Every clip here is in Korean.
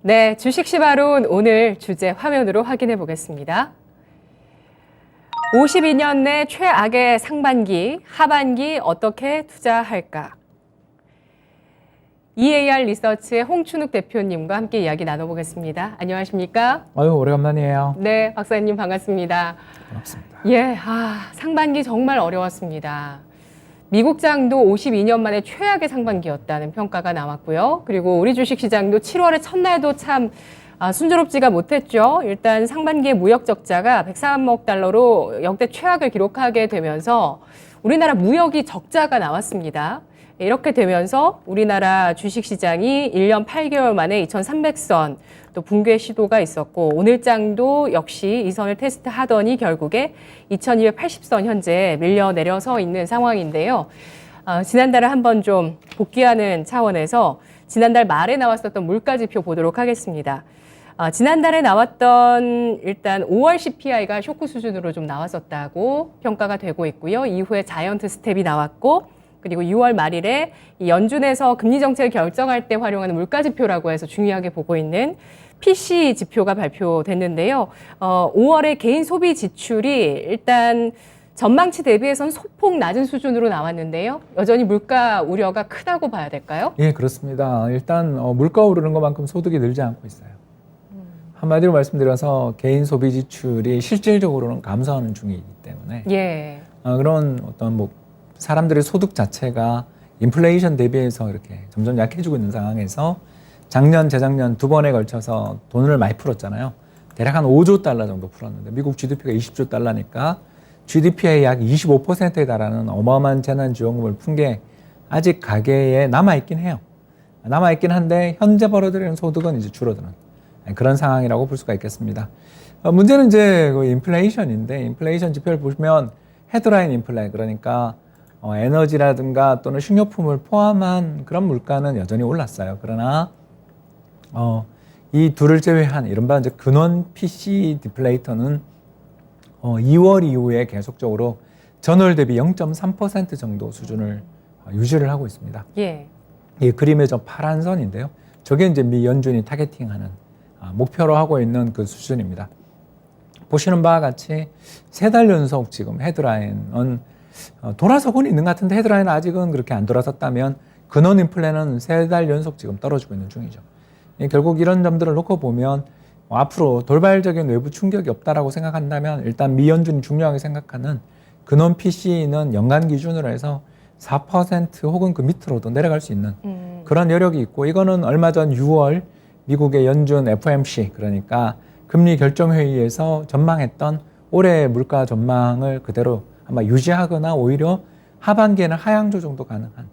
네, 주식시바론 오늘 주제 화면으로 확인해 보겠습니다. 52년 내 최악의 상반기, 하반기 어떻게 투자할까? EAR 리서치의 홍춘욱 대표님과 함께 이야기 나눠보겠습니다. 안녕하십니까? 오래간만이에요. 네, 박사님 반갑습니다. 반갑습니다. 예, 상반기 정말 어려웠습니다. 미국장도 52년 만에 최악의 상반기였다는 평가가 나왔고요. 그리고 우리 주식시장도 7월의 첫날도 참 순조롭지가 못했죠. 일단 상반기의 무역 적자가 103억 달러로 역대 최악을 기록하게 되면서 우리나라 무역이 적자가 나왔습니다. 이렇게 되면서 우리나라 주식시장이 1년 8개월 만에 2,300선 또 붕괴 시도가 있었고 오늘장도 역시 이 선을 테스트하더니 결국에 2,280선 현재 밀려 내려서 있는 상황인데요. 지난달에 한번 좀 복귀하는 차원에서 지난달 말에 나왔었던 물가지표 보도록 하겠습니다. 지난달에 나왔던 일단 5월 CPI가 쇼크 수준으로 좀 나왔었다고 평가가 되고 있고요. 이후에 자이언트 스텝이 나왔고 그리고 6월 말일에 연준에서 금리 정책을 결정할 때 활용하는 물가지표라고 해서 중요하게 보고 있는 PC 지표가 발표됐는데요. 5월에 개인 소비 지출이 일단 전망치 대비해서는 소폭 낮은 수준으로 나왔는데요. 여전히 물가 우려가 크다고 봐야 될까요? 예, 그렇습니다. 일단 물가 오르는 것만큼 소득이 늘지 않고 있어요. 한마디로 말씀드려서 개인 소비 지출이 실질적으로는 감소하는 중이기 때문에 예. 그런 어떤 사람들의 소득 자체가 인플레이션 대비해서 이렇게 점점 약해지고 있는 상황에서 작년, 재작년 두 번에 걸쳐서 돈을 많이 풀었잖아요. 대략 한 5조 달러 정도 풀었는데 미국 GDP가 20조 달러니까 GDP의 약 25%에 달하는 어마어마한 재난지원금을 푼 게 아직 가계에 남아있긴 해요. 남아있긴 한데 현재 벌어들이는 소득은 이제 줄어드는 그런 상황이라고 볼 수가 있겠습니다. 문제는 이제 그 인플레이션인데 인플레이션 지표를 보시면 헤드라인 인플레 그러니까 에너지라든가 또는 식료품을 포함한 그런 물가는 여전히 올랐어요. 그러나 이 둘을 제외한 이른바 이제 근원 PC 디플레이터는 2월 이후에 계속적으로 전월 대비 0.3% 정도 수준을 유지를 하고 있습니다. 예. 이 그림의 저 파란 선인데요. 저게 이제 미 연준이 타겟팅하는 목표로 하고 있는 그 수준입니다. 보시는 바와 같이 3달 연속 지금 헤드라인은 돌아서고는 있는 것 같은데 헤드라인은 아직은 그렇게 안 돌아섰다면 근원 인플레는 3달 연속 지금 떨어지고 있는 중이죠. 결국 이런 점들을 놓고 보면 앞으로 돌발적인 외부 충격이 없다라고 생각한다면 일단 미 연준이 중요하게 생각하는 근원 PC는 연간 기준으로 해서 4% 혹은 그 밑으로도 내려갈 수 있는 그런 여력이 있고 이거는 얼마 전 6월 미국의 연준 FOMC 그러니까 금리 결정회의에서 전망했던 올해 물가 전망을 그대로 아마 유지하거나 오히려 하반기에는 하향조 정도 가능한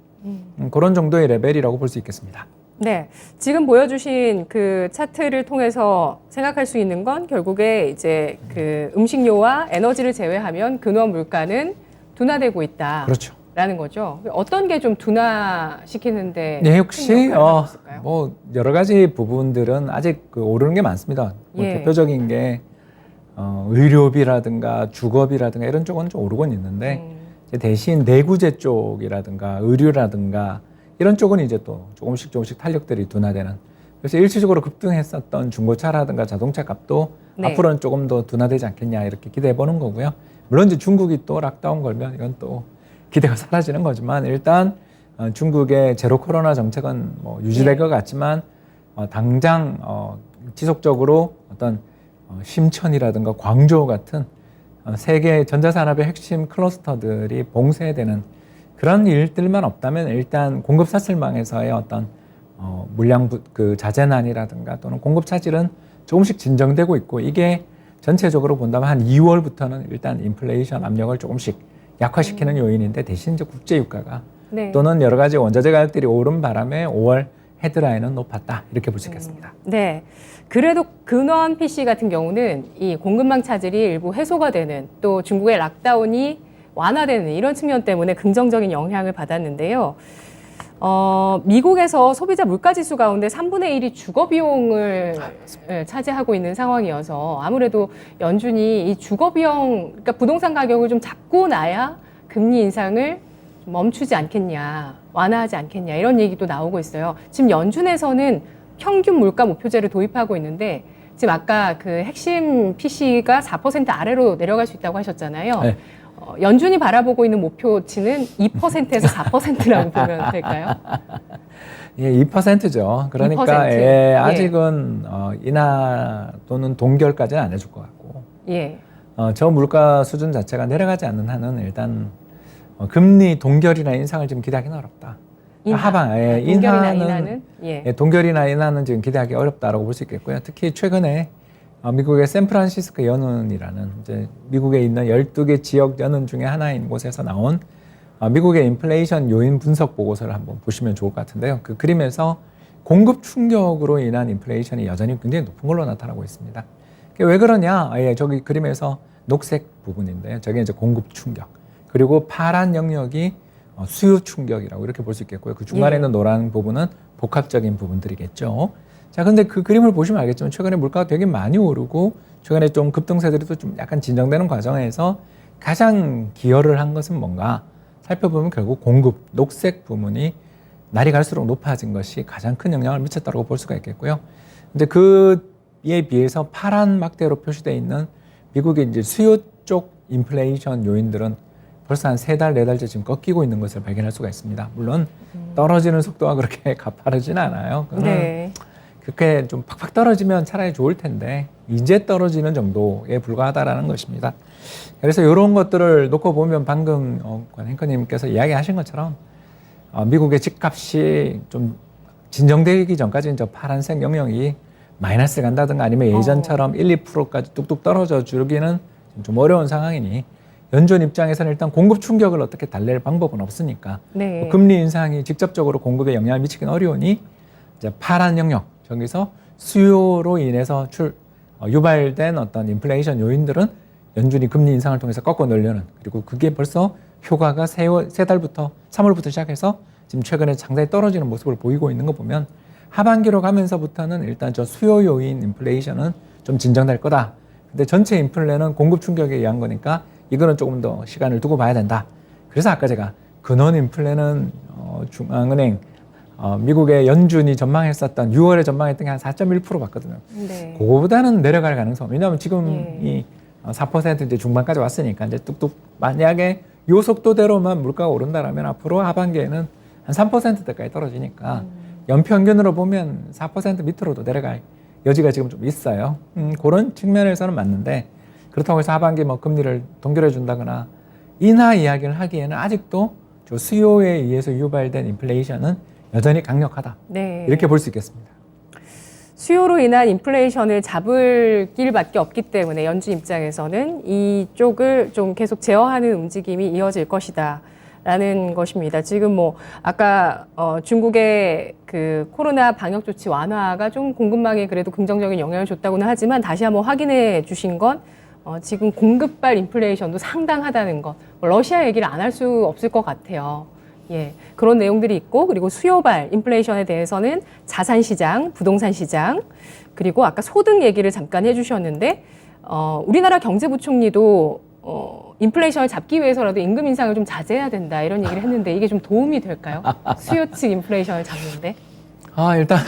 그런 정도의 레벨이라고 볼 수 있겠습니다. 네, 지금 보여주신 그 차트를 통해서 생각할 수 있는 건 결국에 이제 그 음식료와 에너지를 제외하면 근원 물가는 둔화되고 있다. 그렇죠. 라는 거죠. 어떤 게 좀 둔화시키는데 네, 혹시 있을까요? 여러 가지 부분들은 아직 오르는 게 많습니다. 예. 대표적인 게 의료비라든가 주거비라든가 이런 쪽은 좀 오르곤 있는데 대신 내구재 쪽이라든가 의류라든가 이런 쪽은 이제 또 조금씩 탄력들이 둔화되는. 그래서 일시적으로 급등했었던 중고차라든가 자동차 값도 네. 앞으로는 조금 더 둔화되지 않겠냐 이렇게 기대해 보는 거고요. 물론 이제 중국이 또 락다운 걸면 이건 또 기대가 사라지는 거지만 일단 중국의 제로 코로나 정책은 유지될 것 같지만 당장 지속적으로 어떤 심천이라든가 광저우 같은 세계 전자산업의 핵심 클러스터들이 봉쇄되는 그런 일들만 없다면 일단 공급 사슬망에서의 어떤 물량 그 자재난이라든가 또는 공급 차질은 조금씩 진정되고 있고 이게 전체적으로 본다면 한 2월부터는 일단 인플레이션 압력을 조금씩 약화시키는 요인인데 대신 이제 국제 유가가 네. 또는 여러 가지 원자재 가격들이 오른 바람에 5월 헤드라인은 높았다 이렇게 볼 수 있겠습니다. 네. 그래도 근원 PC 같은 경우는 이 공급망 차질이 일부 해소가 되는 또 중국의 락다운이 완화되는 이런 측면 때문에 긍정적인 영향을 받았는데요. 미국에서 소비자 물가지수 가운데 3분의 1이 주거 비용을 차지하고 있는 상황이어서 아무래도 연준이 이 주거 비용, 그러니까 부동산 가격을 좀 잡고 나야 금리 인상을 멈추지 않겠냐, 완화하지 않겠냐 이런 얘기도 나오고 있어요. 지금 연준에서는 평균 물가 목표제를 도입하고 있는데 지금 아까 그 핵심 PC가 4% 아래로 내려갈 수 있다고 하셨잖아요. 네. 연준이 바라보고 있는 목표치는 2%에서 4%라고 보면 될까요? 예, 2%죠. 그러니까 2%. 예, 예. 아직은 인하 또는 동결까지는 안 해줄 것 같고 예. 저 물가 수준 자체가 내려가지 않는 한은 일단 금리 동결이나 인상을 지금 기대하기는 어렵다. 하방, 예, 동결이나 인하는 인하는 예. 예, 동결이나 인하는 지금 기대하기 어렵다라고 볼 수 있겠고요. 특히 최근에 미국의 샌프란시스코 연은이라는 이제 미국에 있는 12개 지역 연은 중에 하나인 곳에서 나온 미국의 인플레이션 요인 분석 보고서를 한번 보시면 좋을 것 같은데요. 그 그림에서 공급 충격으로 인한 인플레이션이 여전히 굉장히 높은 걸로 나타나고 있습니다. 왜 그러냐? 예, 저기 그림에서 녹색 부분인데요. 저게 이제 공급 충격. 그리고 파란 영역이 수요 충격이라고 이렇게 볼 수 있겠고요. 그 중간에 있는 노란 부분은 복합적인 부분들이겠죠. 자, 근데 그 그림을 보시면 알겠지만 최근에 물가가 되게 많이 오르고 최근에 좀 급등세들이 또 좀 약간 진정되는 과정에서 가장 기여를 한 것은 뭔가 살펴보면 결국 공급, 녹색 부분이 날이 갈수록 높아진 것이 가장 큰 영향을 미쳤다고 볼 수가 있겠고요. 근데 그에 비해서 파란 막대로 표시되어 있는 미국의 이제 수요 쪽 인플레이션 요인들은 벌써 한 3달, 4달째 지금 꺾이고 있는 것을 발견할 수가 있습니다. 물론 떨어지는 속도가 그렇게 가파르진 않아요. 네. 그렇게 좀 팍팍 떨어지면 차라리 좋을 텐데 이제 떨어지는 정도에 불과하다라는 것입니다. 그래서 이런 것들을 놓고 보면 방금 권 앵커님께서 이야기하신 것처럼 미국의 집값이 좀 진정되기 전까지는 저 파란색 영역이 마이너스 간다든가 아니면 예전처럼 1, 2%까지 뚝뚝 떨어져 주기는 좀 어려운 상황이니 연준 입장에서는 일단 공급 충격을 어떻게 달랠 방법은 없으니까 네. 금리 인상이 직접적으로 공급에 영향을 미치긴 어려우니 이제 파란 영역 저기서 수요로 인해서 유발된 어떤 인플레이션 요인들은 연준이 금리 인상을 통해서 꺾어 내려는 그리고 그게 벌써 효과가 세 달부터 3월부터 시작해서 지금 최근에 상당히 떨어지는 모습을 보이고 있는 거 보면 하반기로 가면서부터는 일단 저 수요 요인 인플레이션은 좀 진정될 거다. 근데 전체 인플레는 공급 충격에 의한 거니까 이거는 조금 더 시간을 두고 봐야 된다. 그래서 아까 제가 근원 인플레는 중앙은행 미국의 연준이 전망했었던 6월에 전망했던 게 한 4.1% 봤거든요. 네. 그거보다는 내려갈 가능성. 왜냐하면 지금이 4% 이제 중반까지 왔으니까 이제 뚝뚝 만약에 요 속도대로만 물가가 오른다라면 앞으로 하반기에는 한 3%대까지 떨어지니까 연평균으로 보면 4% 밑으로도 내려갈 여지가 지금 좀 있어요. 그런 측면에서는 맞는데 그렇다고 해서 하반기 뭐 금리를 동결해 준다거나 인하 이야기를 하기에는 아직도 저 수요에 의해서 유발된 인플레이션은 여전히 강력하다. 네. 이렇게 볼 수 있겠습니다. 수요로 인한 인플레이션을 잡을 길밖에 없기 때문에 연준 입장에서는 이쪽을 좀 계속 제어하는 움직임이 이어질 것이다. 라는 것입니다. 지금 뭐 아까 중국의 그 코로나 방역 조치 완화가 좀 공급망에 그래도 긍정적인 영향을 줬다고는 하지만 다시 한번 확인해 주신 건 지금 공급발 인플레이션도 상당하다는 것. 러시아 얘기를 안 할 수 없을 것 같아요. 예, 그런 내용들이 있고 그리고 수요발 인플레이션에 대해서는 자산 시장, 부동산 시장 그리고 아까 소득 얘기를 잠깐 해주셨는데 우리나라 경제부총리도 인플레이션을 잡기 위해서라도 임금 인상을 좀 자제해야 된다 이런 얘기를 했는데 이게 좀 도움이 될까요? 수요 측 인플레이션을 잡는데? 일단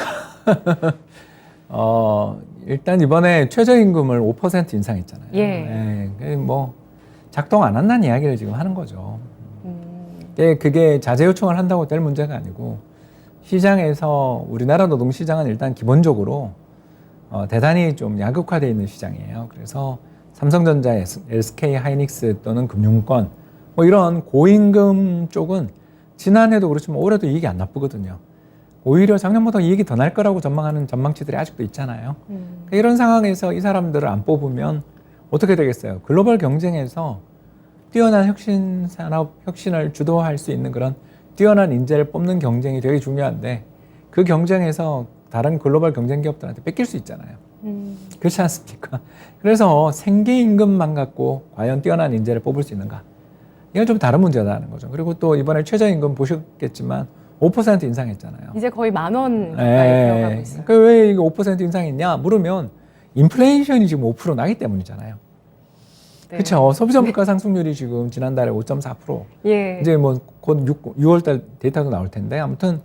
일단 이번에 최저임금을 5% 인상했잖아요. 예. 뭐 작동 안 한다는 이야기를 지금 하는 거죠. 그게 자제 요청을 한다고 될 문제가 아니고 시장에서 우리나라 노동시장은 일단 기본적으로 대단히 좀 야극화되어 있는 시장이에요. 그래서 삼성전자, SK 하이닉스 또는 금융권 뭐 이런 고임금 쪽은 지난해도 그렇지만 올해도 이익이 안 나쁘거든요. 오히려 작년보다 이익이 더 날 거라고 전망하는 전망치들이 아직도 있잖아요. 그러니까 이런 상황에서 이 사람들을 안 뽑으면 어떻게 되겠어요? 글로벌 경쟁에서 뛰어난 혁신 산업, 혁신을 주도할 수 있는 그런 뛰어난 인재를 뽑는 경쟁이 되게 중요한데 그 경쟁에서 다른 글로벌 경쟁 기업들한테 뺏길 수 있잖아요. 그렇지 않습니까? 그래서 생계임금만 갖고 과연 뛰어난 인재를 뽑을 수 있는가? 이건 좀 다른 문제다는 거죠. 그리고 또 이번에 최저임금 보셨겠지만 5% 인상했잖아요. 이제 거의 10,000원 가까이 들어가고 있어요. 그러니까 왜 이거 5% 인상했냐? 물으면 인플레이션이 지금 5% 나기 때문이잖아요. 네. 그렇죠. 소비자 물가 상승률이 지금 지난달에 5.4%. 예. 이제 뭐 곧 6월달 데이터도 나올 텐데 아무튼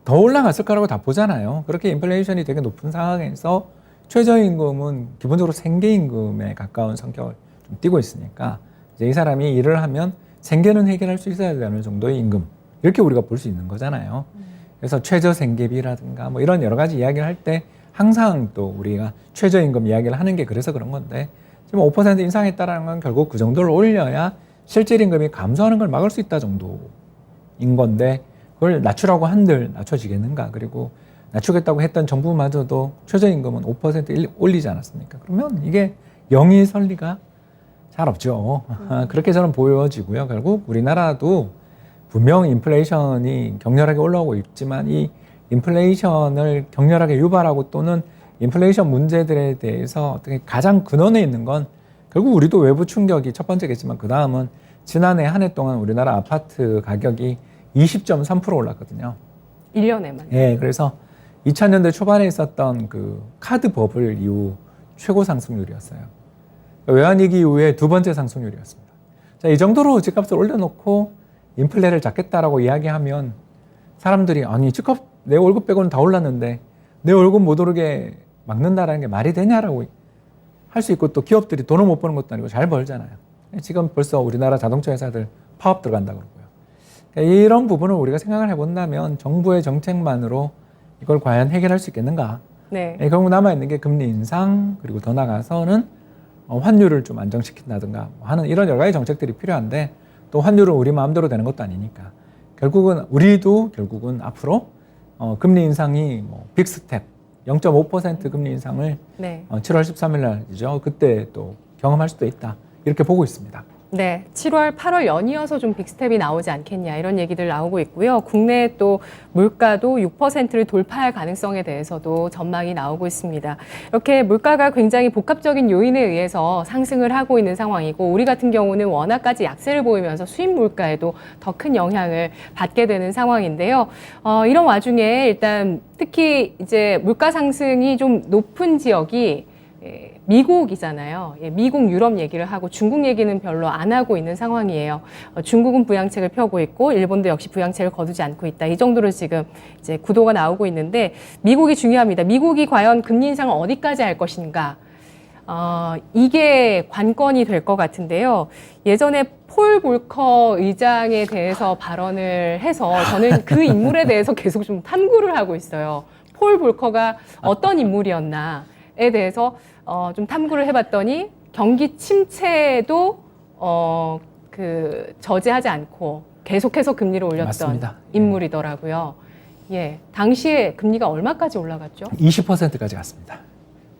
더 올라갔을 거라고 다 보잖아요. 그렇게 인플레이션이 되게 높은 상황에서 최저임금은 기본적으로 생계임금에 가까운 성격을 좀 띠고 있으니까 이제 이 사람이 일을 하면 생계는 해결할 수 있어야 되는 정도의 임금, 이렇게 우리가 볼 수 있는 거잖아요. 그래서 최저생계비라든가 뭐 이런 여러 가지 이야기를 할 때 항상 또 우리가 최저임금 이야기를 하는 게 그래서 그런 건데, 지금 5% 인상했다라는 건 결국 그 정도를 올려야 실질 임금이 감소하는 걸 막을 수 있다 정도인 건데, 그걸 낮추라고 한들 낮춰지겠는가. 그리고 낮추겠다고 했던 정부마저도 최저임금은 5% 올리지 않았습니까? 그러면 이게 영이 설리가 잘 없죠. 그렇게 저는 보여지고요. 결국 우리나라도 분명 인플레이션이 격렬하게 올라오고 있지만 이 인플레이션을 격렬하게 유발하고 또는 인플레이션 문제들에 대해서 어떻게 가장 근원에 있는 건 결국 우리도 외부 충격이 첫 번째겠지만 그 다음은 지난해 한 해 동안 우리나라 아파트 가격이 20.3% 올랐거든요. 1년에만. 예, 그래서 2000년대 초반에 있었던 그 카드 버블 이후 최고 상승률이었어요. 외환위기 이후에 두 번째 상승률이었습니다. 자, 이 정도로 집값을 올려놓고 인플레를 잡겠다라고 이야기하면 사람들이 아니 집값 내 월급 빼고는 다 올랐는데 내 월급 못 오르게 막는다라는 게 말이 되냐라고 할 수 있고, 또 기업들이 돈을 못 버는 것도 아니고 잘 벌잖아요. 지금 벌써 우리나라 자동차 회사들 파업 들어간다 그러고요. 이런 부분을 우리가 생각을 해본다면 정부의 정책만으로 이걸 과연 해결할 수 있겠는가? 네. 결국 남아있는 게 금리 인상, 그리고 더 나가서는 환율을 좀 안정시킨다든가 하는 이런 여러 가지 정책들이 필요한데, 또 환율은 우리 마음대로 되는 것도 아니니까 결국은 우리도 결국은 앞으로 금리 인상이 뭐 빅스텝 0.5% 금리 인상을 네. 7월 13일 날이죠. 그때 또 경험할 수도 있다. 이렇게 보고 있습니다. 네, 7월, 8월 연이어서 좀 빅스텝이 나오지 않겠냐 이런 얘기들 나오고 있고요. 국내 또 물가도 6%를 돌파할 가능성에 대해서도 전망이 나오고 있습니다. 이렇게 물가가 굉장히 복합적인 요인에 의해서 상승을 하고 있는 상황이고, 우리 같은 경우는 워낙까지 약세를 보이면서 수입 물가에도 더 큰 영향을 받게 되는 상황인데요. 이런 와중에 일단 특히 이제 물가 상승이 좀 높은 지역이 미국이잖아요. 미국, 유럽 얘기를 하고 중국 얘기는 별로 안 하고 있는 상황이에요. 중국은 부양책을 펴고 있고 일본도 역시 부양책을 거두지 않고 있다. 이 정도로 지금 이제 구도가 나오고 있는데, 미국이 중요합니다. 미국이 과연 금리 인상을 어디까지 할 것인가? 이게 관건이 될 것 같은데요. 예전에 폴 볼커 의장에 대해서 발언을 해서 저는 그 인물에 대해서 계속 좀 탐구를 하고 있어요. 폴 볼커가 어떤 인물이었나에 대해서 좀 탐구를 해봤더니 경기 침체도 저지하지 않고 계속해서 금리를 올렸던 맞습니다. 인물이더라고요. 예, 당시에 금리가 얼마까지 올라갔죠? 20%까지 갔습니다.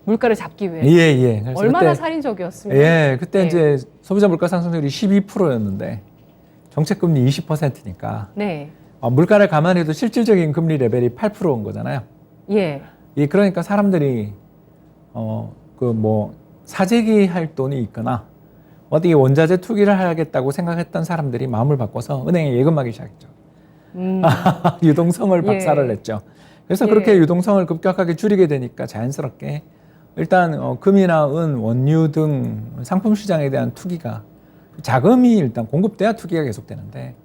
물가를 잡기 위해. 예. 그래서 얼마나 그때, 살인적이었습니까? 예, 그때 예. 이제 소비자 물가 상승률이 12%였는데 정책 금리 20%니까 네. 물가를 감안해도 실질적인 금리 레벨이 8%인 거잖아요. 예. 그러니까 사람들이 사재기 할 돈이 있거나 어디 원자재 투기를 하겠다고 생각했던 사람들이 마음을 바꿔서 은행에 예금하기 시작했죠. 유동성을 박살을 냈죠. 그래서 그렇게 유동성을 급격하게 줄이게 되니까 자연스럽게 일단 금이나 은, 원유 등 상품 시장에 대한 투기가, 자금이 일단 공급돼야 투기가 계속되는데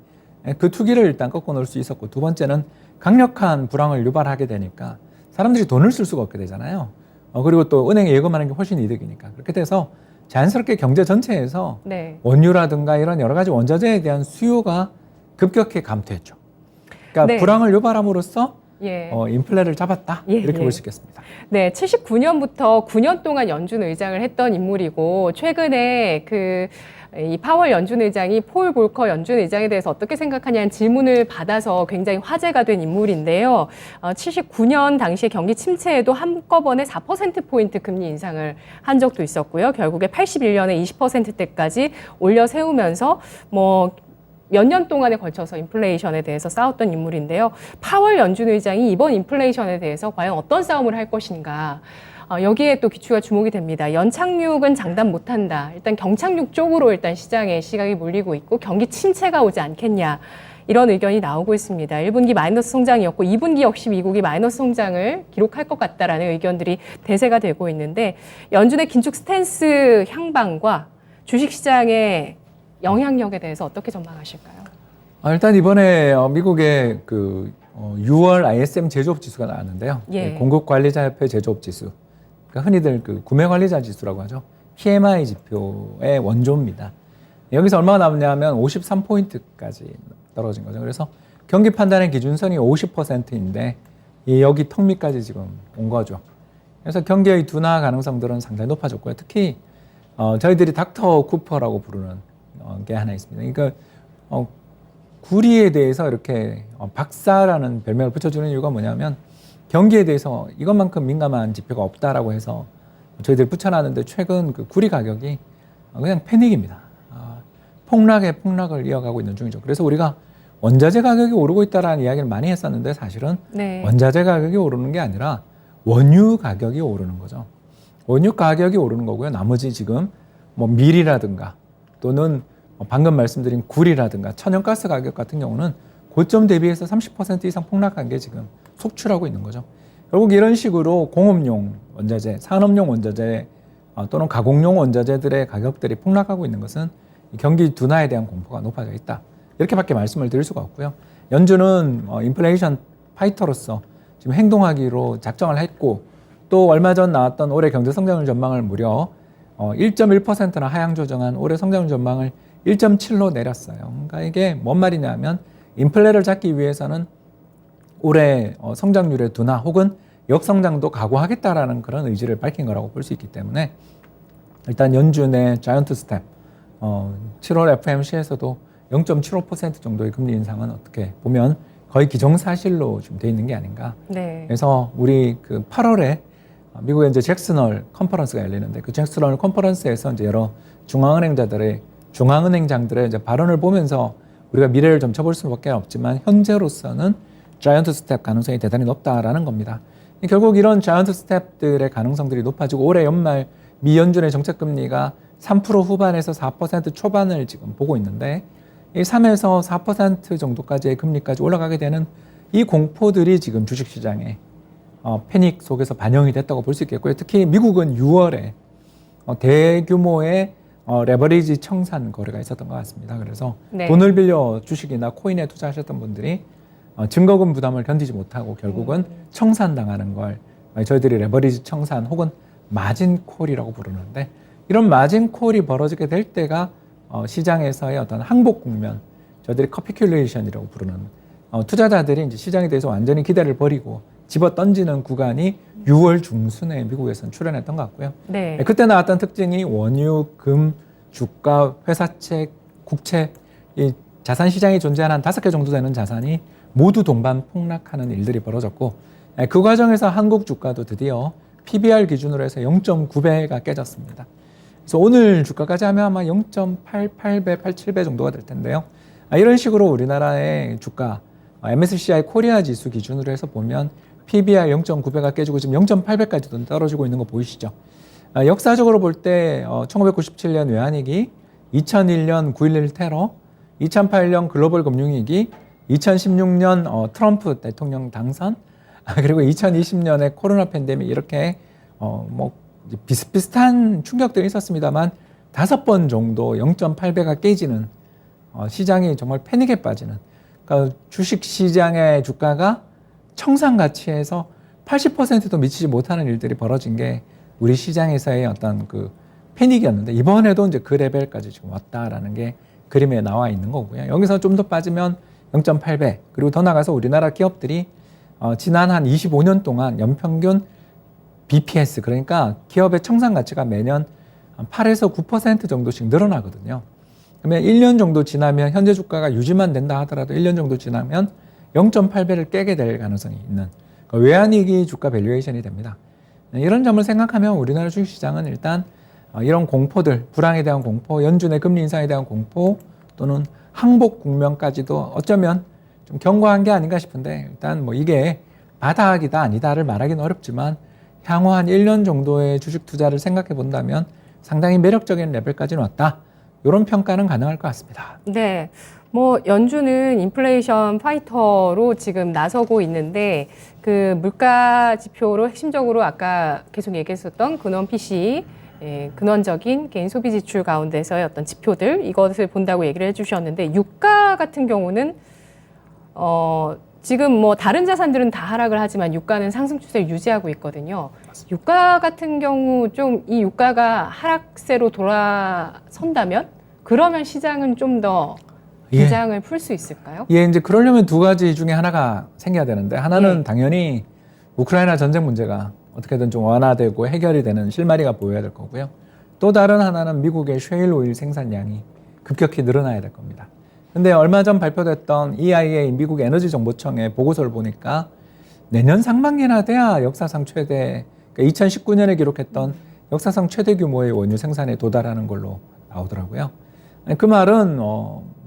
그 투기를 일단 꺾어 놓을 수 있었고, 두 번째는 강력한 불황을 유발하게 되니까 사람들이 돈을 쓸 수가 없게 되잖아요. 그리고 또 은행에 예금하는 게 훨씬 이득이니까. 그렇게 돼서 자연스럽게 경제 전체에서 네. 원유라든가 이런 여러 가지 원자재에 대한 수요가 급격히 감퇴했죠. 그러니까 네. 불황을 유발함으로써 예. 인플레를 잡았다. 이렇게 볼 수 있겠습니다. 네, 79년부터 9년 동안 연준 의장을 했던 인물이고, 최근에 이 파월 연준 의장이 폴 볼커 연준 의장에 대해서 어떻게 생각하냐는 질문을 받아서 굉장히 화제가 된 인물인데요. 79년 당시에 경기 침체에도 한꺼번에 4%포인트 금리 인상을 한 적도 있었고요. 결국에 81년에 20%대까지 올려 세우면서 몇 년 동안에 걸쳐서 인플레이션에 대해서 싸웠던 인물인데요. 파월 연준 의장이 이번 인플레이션에 대해서 과연 어떤 싸움을 할 것인가. 여기에 또 귀추가 주목이 됩니다. 연착륙은 장담 못한다. 일단 경착륙 쪽으로 일단 시장에 시각이 몰리고 있고, 경기 침체가 오지 않겠냐. 이런 의견이 나오고 있습니다. 1분기 마이너스 성장이었고 2분기 역시 미국이 마이너스 성장을 기록할 것 같다라는 의견들이 대세가 되고 있는데, 연준의 긴축 스탠스 향방과 주식시장의 영향력에 대해서 어떻게 전망하실까요? 일단 이번에 미국의 6월 ISM 제조업 지수가 나왔는데요. 예. 공급관리자협회 제조업 지수. 그러니까 흔히들 그 구매관리자 지수라고 하죠. PMI 지표의 원조입니다. 여기서 얼마나 나왔냐면 53포인트까지 떨어진 거죠. 그래서 경기 판단의 기준선이 50%인데 여기 턱 밑까지 지금 온 거죠. 그래서 경기의 둔화 가능성들은 상당히 높아졌고요. 특히 저희들이 닥터 쿠퍼라고 부르는 게 하나 있습니다. 그러니까 구리에 대해서 이렇게 박사라는 별명을 붙여주는 이유가 뭐냐면 경기에 대해서 이것만큼 민감한 지표가 없다라고 해서 저희들 붙여놨는데 최근 그 구리 가격이 그냥 패닉입니다. 폭락을 이어가고 있는 중이죠. 그래서 우리가 원자재 가격이 오르고 있다라는 이야기를 많이 했었는데 사실은 네. 원자재 가격이 오르는 게 아니라 원유 가격이 오르는 거죠. 원유 가격이 오르는 거고요. 나머지 지금 뭐 밀이라든가 또는 방금 말씀드린 구리라든가 천연가스 가격 같은 경우는 고점 대비해서 30% 이상 폭락한 게 지금 속출하고 있는 거죠. 결국 이런 식으로 공업용 원자재, 산업용 원자재 또는 가공용 원자재들의 가격들이 폭락하고 있는 것은 경기 둔화에 대한 공포가 높아져 있다. 이렇게밖에 말씀을 드릴 수가 없고요. 연준은 인플레이션 파이터로서 지금 행동하기로 작정을 했고 또 얼마 전 나왔던 올해 경제 성장률 전망을 무려 1.1%나 하향 조정한 올해 성장률 전망을 1.7로 내렸어요. 그러니까 이게 뭔 말이냐면 인플레를 잡기 위해서는 올해 성장률의 둔화 혹은 역성장도 각오하겠다라는 그런 의지를 밝힌 거라고 볼 수 있기 때문에 일단 연준의 자이언트 스텝 7월 FMC에서도 0.75% 정도의 금리 인상은 어떻게 보면 거의 기정사실로 좀 돼 있는 게 아닌가. 네. 그래서 우리 그 8월에 미국의 이제 잭슨홀 컨퍼런스가 열리는데 그 잭슨홀 컨퍼런스에서 이제 여러 중앙은행장들의 이제 발언을 보면서 우리가 미래를 좀 쳐볼 수밖에 없지만 현재로서는 자이언트 스텝 가능성이 대단히 높다라는 겁니다. 결국 이런 자이언트 스텝들의 가능성들이 높아지고 올해 연말 미 연준의 정책 금리가 3% 후반에서 4% 초반을 지금 보고 있는데 이 3에서 4% 정도까지의 금리까지 올라가게 되는 이 공포들이 지금 주식시장에 패닉 속에서 반영이 됐다고 볼 수 있겠고요. 특히 미국은 6월에 대규모의 레버리지 청산 거래가 있었던 것 같습니다. 그래서 네. 돈을 빌려 주식이나 코인에 투자하셨던 분들이 증거금 부담을 견디지 못하고 결국은 청산당하는 걸 저희들이 레버리지 청산 혹은 마진콜이라고 부르는데 이런 마진콜이 벌어지게 될 때가 시장에서의 어떤 항복 국면, 저희들이 커피큘레이션이라고 부르는 투자자들이 이제 시장에 대해서 완전히 기대를 버리고 집어 던지는 구간이 6월 중순에 미국에서는 출현했던 것 같고요. 네. 그때 나왔던 특징이 원유, 금, 주가, 회사채, 국채, 이 자산 시장에 존재하는 한 5개 정도 되는 자산이 모두 동반 폭락하는 일들이 벌어졌고 그 과정에서 한국 주가도 드디어 PBR 기준으로 해서 0.9배가 깨졌습니다. 그래서 오늘 주가까지 하면 아마 0.88배, 87배 정도가 될 텐데요. 이런 식으로 우리나라의 주가 MSCI 코리아 지수 기준으로 해서 보면 PBR 0.9배가 깨지고 지금 0.8배까지도 떨어지고 있는 거 보이시죠? 역사적으로 볼 때 1997년 외환위기, 2001년 9.11 테러, 2008년 글로벌 금융위기, 2016년 트럼프 대통령 당선, 그리고 2020년에 코로나 팬데믹 이렇게 뭐 비슷비슷한 충격들이 있었습니다만 5번 정도 0.8배가 깨지는 시장이 정말 패닉에 빠지는 그러니까 주식 시장의 주가가 청산 가치에서 80%도 미치지 못하는 일들이 벌어진 게 우리 시장에서의 어떤 그 패닉이었는데 이번에도 이제 그 레벨까지 지금 왔다라는 게 그림에 나와 있는 거고요. 여기서 좀 더 빠지면 0.8배 그리고 더 나가서 우리나라 기업들이 지난 한 25년 동안 연평균 BPS 그러니까 기업의 청산 가치가 매년 8에서 9% 정도씩 늘어나거든요. 그러면 1년 정도 지나면 현재 주가가 유지만 된다 하더라도 1년 정도 지나면 0.8배를 깨게 될 가능성이 있는 외환위기 주가 밸류에이션이 됩니다. 이런 점을 생각하면 우리나라 주식시장은 일단 이런 공포들, 불황에 대한 공포, 연준의 금리 인상에 대한 공포 또는 항복 국면까지도 어쩌면 좀 경고한 게 아닌가 싶은데 일단 뭐 이게 바닥이다 아니다를 말하기는 어렵지만 향후 한 1년 정도의 주식 투자를 생각해 본다면 상당히 매력적인 레벨까지는 왔다. 이런 평가는 가능할 것 같습니다. 네. 뭐 연준은 인플레이션 파이터로 지금 나서고 있는데 그 물가 지표로 핵심적으로 아까 계속 얘기했었던 근원 PCE, 근원적인 개인 소비 지출 가운데서의 어떤 지표들 이것을 본다고 얘기를 해주셨는데 유가 같은 경우는 지금 뭐 다른 자산들은 다 하락을 하지만 유가는 상승 추세를 유지하고 있거든요. 유가 같은 경우 좀 이 유가가 하락세로 돌아선다면 그러면 시장은 좀 더 긴장을 풀 수 있을까요? 예, 이제 그러려면 두 가지 중에 하나가 생겨야 되는데 하나는 당연히 우크라이나 전쟁 문제가 어떻게든 좀 완화되고 해결이 되는 실마리가 보여야 될 거고요. 또 다른 하나는 미국의 셰일 오일 생산량이 급격히 늘어나야 될 겁니다. 근데 얼마 전 발표됐던 EIA 미국 에너지 정보청의 보고서를 보니까 내년 상반기나 돼야 역사상 최대, 그러니까 2019년에 기록했던 역사상 최대 규모의 원유 생산에 도달하는 걸로 나오더라고요. 그 말은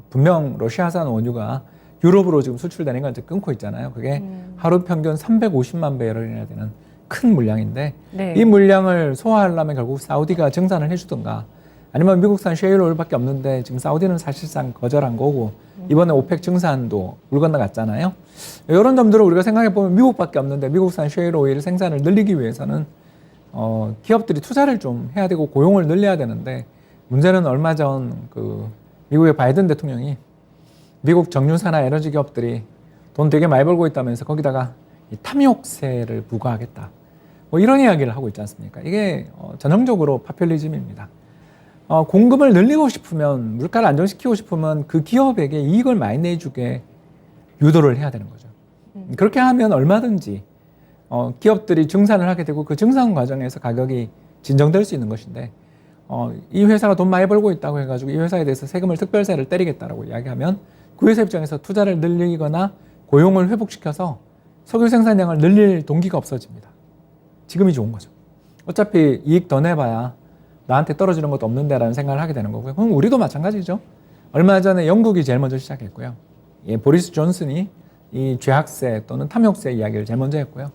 분명 러시아산 원유가 유럽으로 지금 수출되는 건 이제 끊고 있잖아요. 그게 하루 평균 350만 배럴이나 되는 큰 물량인데 네. 이 물량을 소화하려면 결국 사우디가 증산을 해주든가 아니면 미국산 셰일 오일밖에 없는데 지금 사우디는 사실상 거절한 거고 이번에 오펙 증산도 물 건너갔잖아요. 이런 점들을 우리가 생각해 보면 미국밖에 없는데 미국산 셰일 오일 생산을 늘리기 위해서는 기업들이 투자를 좀 해야 되고 고용을 늘려야 되는데 문제는 얼마 전 그 미국의 바이든 대통령이 미국 정유사나 에너지 기업들이 돈 되게 많이 벌고 있다면서 거기다가 이 탐욕세를 부과하겠다. 뭐 이런 이야기를 하고 있지 않습니까? 이게 전형적으로 파퓰리즘입니다. 공급을 늘리고 싶으면 물가를 안정시키고 싶으면 그 기업에게 이익을 많이 내주게 유도를 해야 되는 거죠. 그렇게 하면 얼마든지 기업들이 증산을 하게 되고 그 증산 과정에서 가격이 진정될 수 있는 것인데 이 회사가 돈 많이 벌고 있다고 해가지고 이 회사에 대해서 세금을 특별세를 때리겠다라고 이야기하면 그 회사 입장에서 투자를 늘리거나 고용을 회복시켜서 석유 생산량을 늘릴 동기가 없어집니다. 지금이 좋은 거죠. 어차피 이익 더 내봐야 나한테 떨어지는 것도 없는데 라는 생각을 하게 되는 거고요. 그럼 우리도 마찬가지죠. 얼마 전에 영국이 제일 먼저 시작했고요. 보리스 존슨이 이 죄악세 또는 탐욕세 이야기를 제일 먼저 했고요.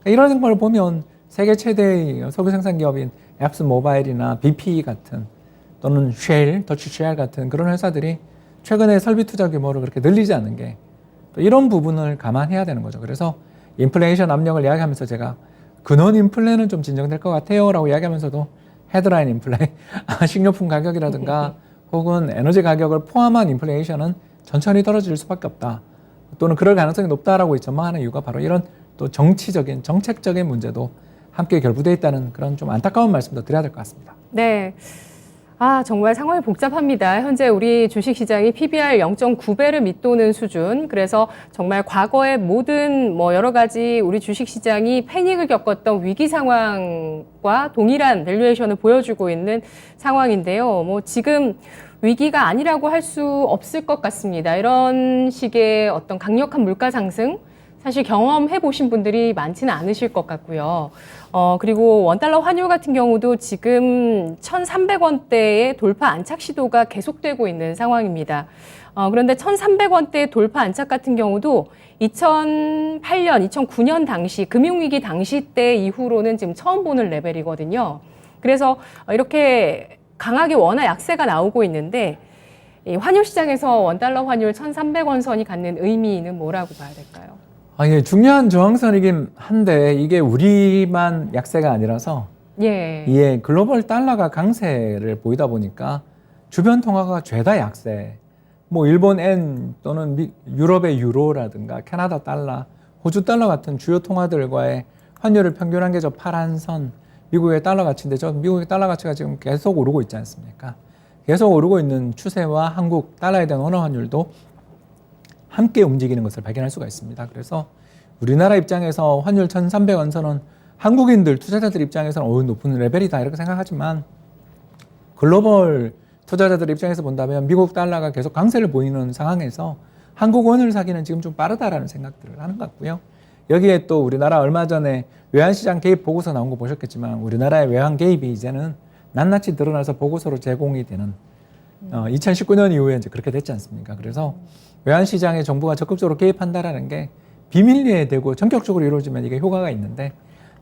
이런 걸 보면 세계 최대의 석유 생산 기업인 앱스 모바일이나 BP 같은 또는 쉘, 더치 쉘 같은 그런 회사들이 최근에 설비 투자 규모를 그렇게 늘리지 않는 게 또 이런 부분을 감안해야 되는 거죠. 그래서 인플레이션 압력을 이야기하면서 제가 근원 인플레는 좀 진정될 것 같아요 라고 이야기하면서도 헤드라인 인플레, 식료품 가격이라든가 혹은 에너지 가격을 포함한 인플레이션은 천천히 떨어질 수밖에 없다. 또는 그럴 가능성이 높다라고 전망하는 이유가 바로 이런 또 정치적인, 정책적인 문제도 함께 결부되어 있다는 그런 좀 안타까운 말씀도 드려야 될 것 같습니다. 네. 정말 상황이 복잡합니다. 현재 우리 주식시장이 PBR 0.9배를 밑도는 수준. 그래서 정말 과거의 모든 여러 가지 우리 주식시장이 패닉을 겪었던 위기 상황과 동일한 밸류에이션을 보여주고 있는 상황인데요. 지금 위기가 아니라고 할 수 없을 것 같습니다. 이런 식의 어떤 강력한 물가 상승, 사실 경험해 보신 분들이 많지는 않으실 것 같고요. 그리고 원달러 환율 같은 경우도 지금 1,300원대의 돌파 안착 시도가 계속되고 있는 상황입니다. 그런데 1,300원대 돌파 안착 같은 경우도 2008년, 2009년 당시 금융위기 당시 때 이후로는 지금 처음 보는 레벨이거든요. 그래서 이렇게 강하게 원화 약세가 나오고 있는데 이 환율 시장에서 원달러 환율 1,300원 선이 갖는 의미는 뭐라고 봐야 될까요? 예, 중요한 저항선이긴 한데 이게 우리만 약세가 아니라서 글로벌 달러가 강세를 보이다 보니까 주변 통화가 죄다 약세. 일본 엔 또는 유럽의 유로라든가 캐나다 달러, 호주 달러 같은 주요 통화들과의 환율을 평균한 게 저 파란 선, 미국의 달러 가치인데 저 미국의 달러 가치가 지금 계속 오르고 있지 않습니까? 계속 오르고 있는 추세와 한국 달러에 대한 원화 환율도 함께 움직이는 것을 발견할 수가 있습니다. 그래서 우리나라 입장에서 환율 1,300원 선은 한국인들, 투자자들 입장에서는 높은 레벨이다 이렇게 생각하지만 글로벌 투자자들 입장에서 본다면 미국 달러가 계속 강세를 보이는 상황에서 한국 원을 사기는 지금 좀 빠르다라는 생각들을 하는 것 같고요. 여기에 또 우리나라 얼마 전에 외환시장 개입 보고서 나온 거 보셨겠지만 우리나라의 외환 개입이 이제는 낱낱이 드러나서 보고서로 제공이 되는 2019년 이후에 이제 그렇게 됐지 않습니까? 그래서 외환시장에 정부가 적극적으로 개입한다라는 게 비밀리에 되고 전격적으로 이루어지면 이게 효과가 있는데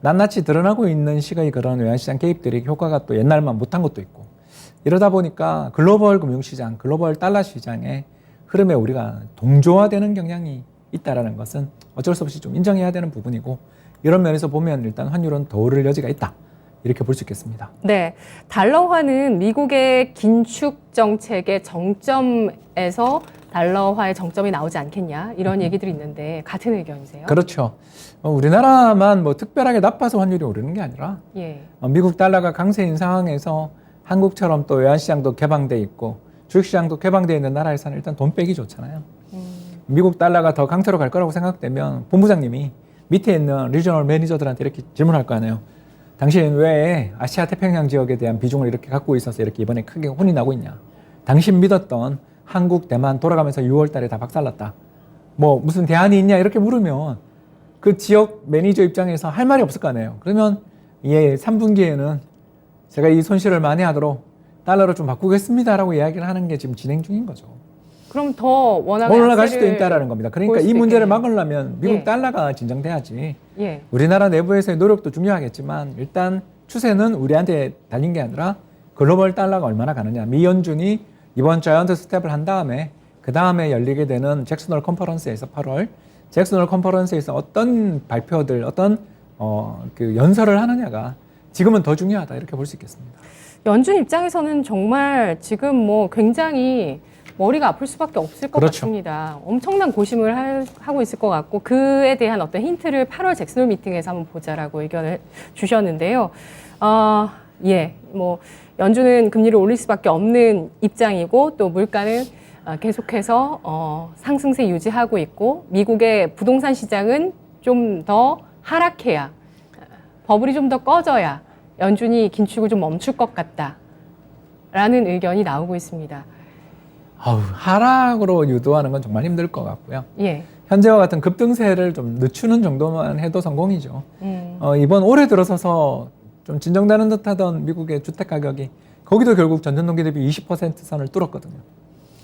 낱낱이 드러나고 있는 시각이 그런 외환시장 개입들이 효과가 또 옛날만 못한 것도 있고 이러다 보니까 글로벌 금융시장, 글로벌 달러 시장의 흐름에 우리가 동조화되는 경향이 있다라는 것은 어쩔 수 없이 좀 인정해야 되는 부분이고 이런 면에서 보면 일단 환율은 더 오를 여지가 있다. 이렇게 볼 수 있겠습니다. 네, 달러화는 미국의 긴축 정책의 정점에서 달러화의 정점이 나오지 않겠냐 이런 얘기들이 있는데 같은 의견이세요? 그렇죠. 우리나라만 뭐 특별하게 나빠서 환율이 오르는 게 아니라 예. 미국 달러가 강세인 상황에서 한국처럼 또 외환시장도 개방돼 있고 주식시장도 개방돼 있는 나라에서는 일단 돈 빼기 좋잖아요. 미국 달러가 더 강세로 갈 거라고 생각되면 본부장님이 밑에 있는 리저널 매니저들한테 이렇게 질문할 거 아니에요. 당신 왜 아시아 태평양 지역에 대한 비중을 이렇게 갖고 있어서 이렇게 이번에 크게 혼이 나고 있냐. 당신 믿었던 한국, 대만 돌아가면서 6월 달에 다 박살났다. 뭐 무슨 대안이 있냐 이렇게 물으면 그 지역 매니저 입장에서 할 말이 없을 거 아니에요. 그러면 예, 3분기에는 제가 이 손실을 만회하도록 달러로 좀 바꾸겠습니다라고 이야기를 하는 게 지금 진행 중인 거죠. 그럼 더 원하는 올라갈 수도 있다라는 겁니다. 그러니까 이 문제를 막으려면 미국 예. 달러가 진정돼야지. 예. 우리나라 내부에서의 노력도 중요하겠지만 일단 추세는 우리한테 달린 게 아니라 글로벌 달러가 얼마나 가느냐. 미 연준이 이번 자이언트 스텝을 한 다음에 그 다음에 열리게 되는 잭슨홀 컨퍼런스에서 8월 잭슨홀 컨퍼런스에서 어떤 발표들, 어떤 그 연설을 하느냐가 지금은 더 중요하다 이렇게 볼 수 있겠습니다. 연준 입장에서는 정말 지금 뭐 굉장히 머리가 아플 수밖에 없을 것 그렇죠. 같습니다. 엄청난 고심을 하고 있을 것 같고 그에 대한 어떤 힌트를 8월 잭슨홀 미팅에서 한번 보자라고 의견을 주셨는데요. 예, 뭐 연준은 금리를 올릴 수밖에 없는 입장이고 또 물가는 계속해서 상승세 유지하고 있고 미국의 부동산 시장은 좀 더 하락해야 버블이 좀 더 꺼져야 연준이 긴축을 좀 멈출 것 같다라는 의견이 나오고 있습니다. 하락으로 유도하는 건 정말 힘들 것 같고요. 예. 현재와 같은 급등세를 좀 늦추는 정도만 해도 성공이죠. 이번 올해 들어서서 좀 진정되는 듯하던 미국의 주택 가격이 거기도 결국 전년 동기 대비 20% 선을 뚫었거든요.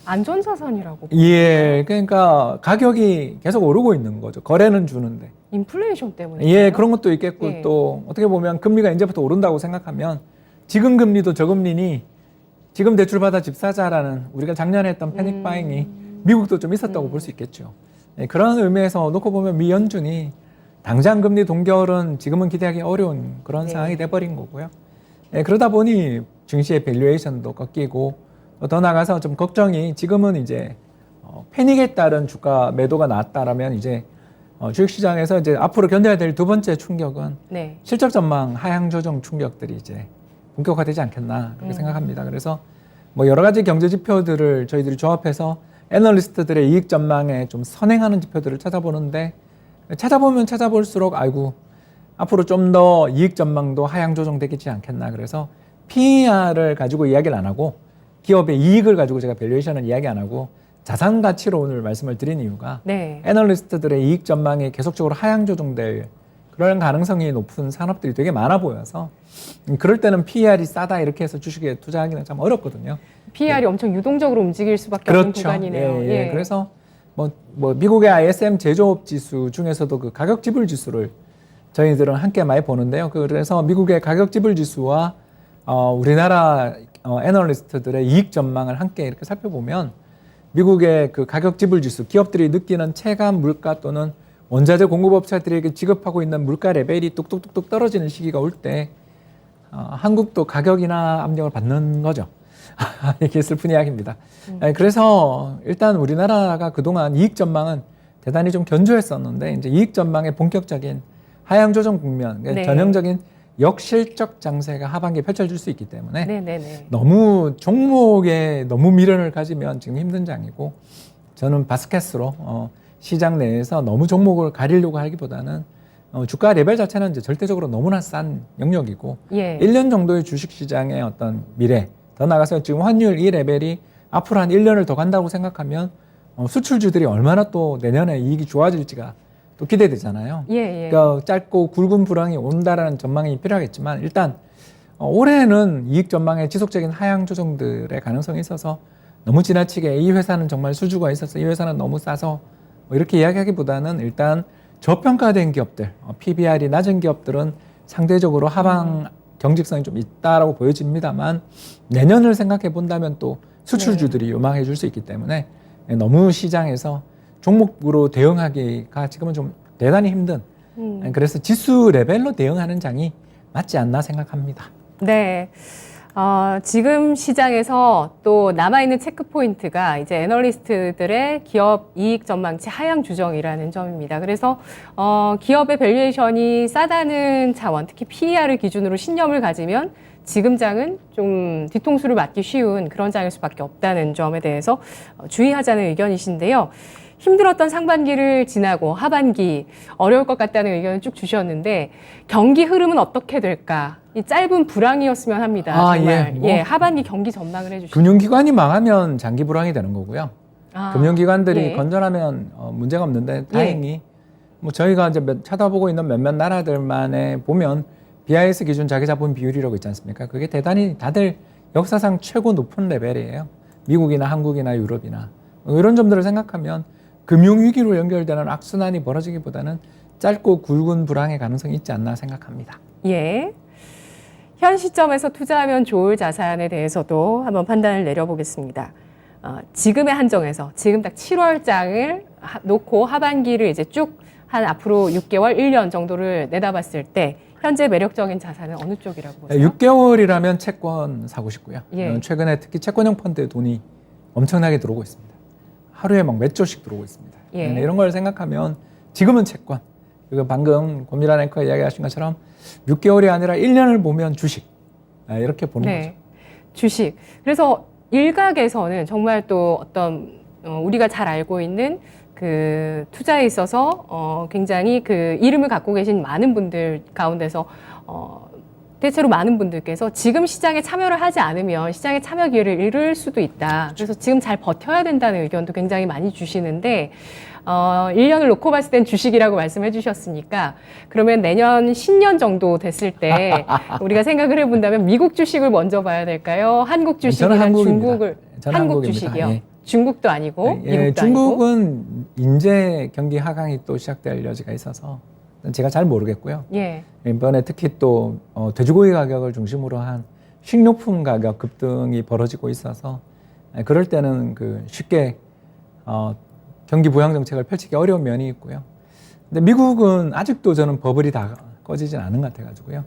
안전자산이라고. 예, 그러니까 가격이 계속 오르고 있는 거죠. 거래는 주는데. 인플레이션 때문에. 예, 그런 것도 있겠고 예. 또 어떻게 보면 금리가 이제부터 오른다고 생각하면 지금 금리도 저금리니 지금 대출 받아 집 사자라는 우리가 작년에 했던 패닉 바잉이 미국도 좀 있었다고 볼 수 있겠죠. 예, 그런 의미에서 놓고 보면 미 연준이 당장 금리 동결은 지금은 기대하기 어려운 그런 네. 상황이 돼버린 거고요. 예, 그러다 보니 증시의 밸류에이션도 꺾이고 더 나가서 좀 걱정이 지금은 이제 패닉에 따른 주가 매도가 나왔다라면 이제 주식시장에서 이제 앞으로 견뎌야 될 두 번째 충격은 네. 실적 전망 하향 조정 충격들이 이제 본격화되지 않겠나 그렇게 생각합니다. 그래서 뭐 여러 가지 경제 지표들을 저희들이 조합해서 애널리스트들의 이익 전망에 좀 선행하는 지표들을 찾아보는데 찾아보면 찾아볼수록 아이고 앞으로 좀 더 이익 전망도 하향 조정되겠지 않겠나. 그래서 PER을 가지고 이야기를 안 하고 기업의 이익을 가지고 제가 밸류에이션은 이야기 안 하고 자산 가치로 오늘 말씀을 드린 이유가 네. 애널리스트들의 이익 전망이 계속적으로 하향 조정될 그런 가능성이 높은 산업들이 되게 많아 보여서 그럴 때는 PER이 싸다 이렇게 해서 주식에 투자하기는 참 어렵거든요. PER이 엄청 유동적으로 움직일 수밖에 없는 구간이네요. 예. 그래서 뭐 미국의 ISM 제조업 지수 중에서도 그 가격 지불 지수를 저희들은 함께 많이 보는데요. 그래서 미국의 가격 지불 지수와 우리나라 애널리스트들의 이익 전망을 함께 이렇게 살펴보면 미국의 그 가격 지불 지수, 기업들이 느끼는 체감 물가 또는 원자재 공급업체들에게 지급하고 있는 물가 레벨이 뚝뚝뚝뚝 떨어지는 시기가 올 때 한국도 가격이나 압력을 받는 거죠. 이게 슬픈 이야기입니다. 그래서 일단 우리나라가 그동안 이익 전망은 대단히 좀 견조했었는데 이제 이익 전망의 본격적인 하향 조정 국면, 네. 전형적인 역실적 장세가 하반기에 펼쳐질 수 있기 때문에 네네네. 너무 종목에 너무 미련을 가지면 지금 힘든 장이고 저는 바스켓으로 시장 내에서 너무 종목을 가리려고 하기보다는 주가 레벨 자체는 이제 절대적으로 너무나 싼 영역이고 예. 1년 정도의 주식시장의 어떤 미래 더 나가서 지금 환율 이 레벨이 앞으로 한 1년을 더 간다고 생각하면 수출주들이 얼마나 또 내년에 이익이 좋아질지가 또 기대되잖아요. 예. 그러니까 짧고 굵은 불황이 온다라는 전망이 필요하겠지만 일단 올해는 이익 전망의 지속적인 하향 조정들의 가능성이 있어서 너무 지나치게 이 회사는 정말 수주가 있어서 이 회사는 너무 싸서 뭐 이렇게 이야기하기보다는 일단 저평가된 기업들, PBR이 낮은 기업들은 상대적으로 하방 경직성이 좀 있다라고 보여집니다만 내년을 생각해 본다면 또 수출주들이 요망해 줄 수 있기 때문에 너무 시장에서 종목으로 대응하기가 지금은 좀 대단히 힘든 그래서 지수 레벨로 대응하는 장이 맞지 않나 생각합니다. 네. 지금 시장에서 또 남아있는 체크포인트가 이제 애널리스트들의 기업 이익 전망치 하향 조정이라는 점입니다. 그래서, 기업의 밸류에이션이 싸다는 차원, 특히 PER을 기준으로 신념을 가지면 지금 장은 좀 뒤통수를 맞기 쉬운 그런 장일 수밖에 없다는 점에 대해서 주의하자는 의견이신데요. 힘들었던 상반기를 지나고 하반기 어려울 것 같다는 의견을 쭉 주셨는데 경기 흐름은 어떻게 될까? 이 짧은 불황이었으면 합니다. 정말. 하반기 경기 전망을 해주시죠. 금융기관이 망하면 장기 불황이 되는 거고요. 금융기관들이 예. 건전하면 문제가 없는데 다행히 뭐 저희가 이제 쳐다보고 있는 몇몇 나라들만에 보면 BIS 기준 자기자본 비율이라고 있지 않습니까? 그게 대단히 다들 역사상 최고 높은 레벨이에요. 미국이나 한국이나 유럽이나 이런 점들을 생각하면 금융위기로 연결되는 악순환이 벌어지기보다는 짧고 굵은 불황의 가능성이 있지 않나 생각합니다. 예. 현 시점에서 투자하면 좋을 자산에 대해서도 한번 판단을 내려보겠습니다. 지금의 한정에서 지금 딱 7월장을 놓고 하반기를 이제 쭉 한 앞으로 6개월, 1년 정도를 내다봤을 때 현재 매력적인 자산은 어느 쪽이라고 보세요? 6개월이라면 채권 사고 싶고요. 예. 최근에 특히 채권형 펀드에 돈이 엄청나게 들어오고 있습니다. 하루에 막 몇 조씩 들어오고 있습니다. 예. 이런 걸 생각하면 지금은 채권. 그리고 방금 고미란 앵커 이야기하신 것처럼 6개월이 아니라 1년을 보면 주식. 이렇게 보는 거죠. 주식. 그래서 일각에서는 정말 또 어떤 우리가 잘 알고 있는 그 투자에 있어서 굉장히 그 이름을 갖고 계신 많은 분들 가운데서 대체로 많은 분들께서 지금 시장에 참여를 하지 않으면 시장에 참여 기회를 잃을 수도 있다. 그래서 지금 잘 버텨야 된다는 의견도 굉장히 많이 주시는데 1년을 놓고 봤을 땐 주식이라고 말씀해 주셨으니까 그러면 내년 신년 정도 됐을 때 우리가 생각을 해본다면 미국 주식을 먼저 봐야 될까요? 한국 주식이나 중국을 한국 주식이요? 예. 중국도 아니고 미국도 중국은 아니고. 인제 경기 하강이 또 시작될 여지가 있어서 제가 잘 모르겠고요. 예. 이번에 특히 또 돼지고기 가격을 중심으로 한 식료품 가격 급등이 벌어지고 있어서 그럴 때는 그 쉽게 경기 부양 정책을 펼치기 어려운 면이 있고요. 근데 미국은 아직도 저는 버블이 다 꺼지진 않은 것 같아가지고요.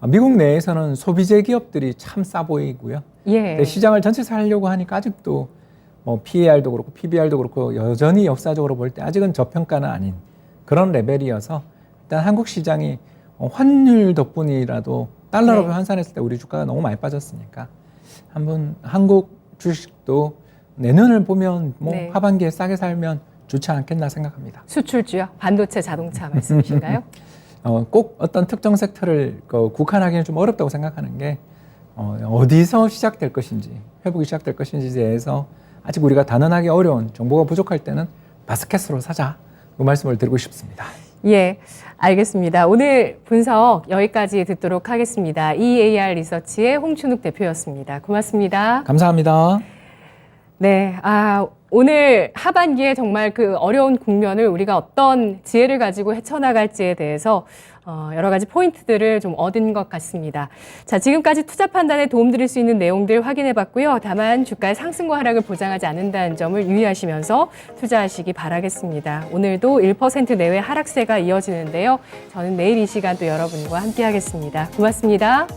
미국 내에서는 소비재 기업들이 참 싸 보이고요. 예. 시장을 전체 살려고 하니까 아직도 뭐 PER도 그렇고 PBR도 그렇고 여전히 역사적으로 볼 때 아직은 저평가는 아닌 그런 레벨이어서 일단 한국 시장이 환율 덕분이라도 달러로 환산했을 때 우리 주가가 너무 많이 빠졌으니까 한번 한국 주식도 내년을 보면 뭐 하반기에 싸게 살면 좋지 않겠나 생각합니다. 수출주요? 반도체, 자동차 말씀이신가요? 꼭 어떤 특정 섹터를 국한하기는 좀 어렵다고 생각하는 게 어디서 시작될 것인지 회복이 시작될 것인지에 대해서 아직 우리가 단언하기 어려운 정보가 부족할 때는 바스켓으로 사자 그 말씀을 드리고 싶습니다. 예, 알겠습니다. 오늘 분석 여기까지 듣도록 하겠습니다. EAR 리서치의 홍춘욱 대표였습니다. 고맙습니다. 감사합니다. 네, 오늘 하반기에 정말 그 어려운 국면을 우리가 어떤 지혜를 가지고 헤쳐나갈지에 대해서 여러 가지 포인트들을 좀 얻은 것 같습니다. 자, 지금까지 투자 판단에 도움드릴 수 있는 내용들 확인해 봤고요. 다만 주가의 상승과 하락을 보장하지 않는다는 점을 유의하시면서 투자하시기 바라겠습니다. 오늘도 1% 내외 하락세가 이어지는데요. 저는 내일 이 시간 또 여러분과 함께 하겠습니다. 고맙습니다.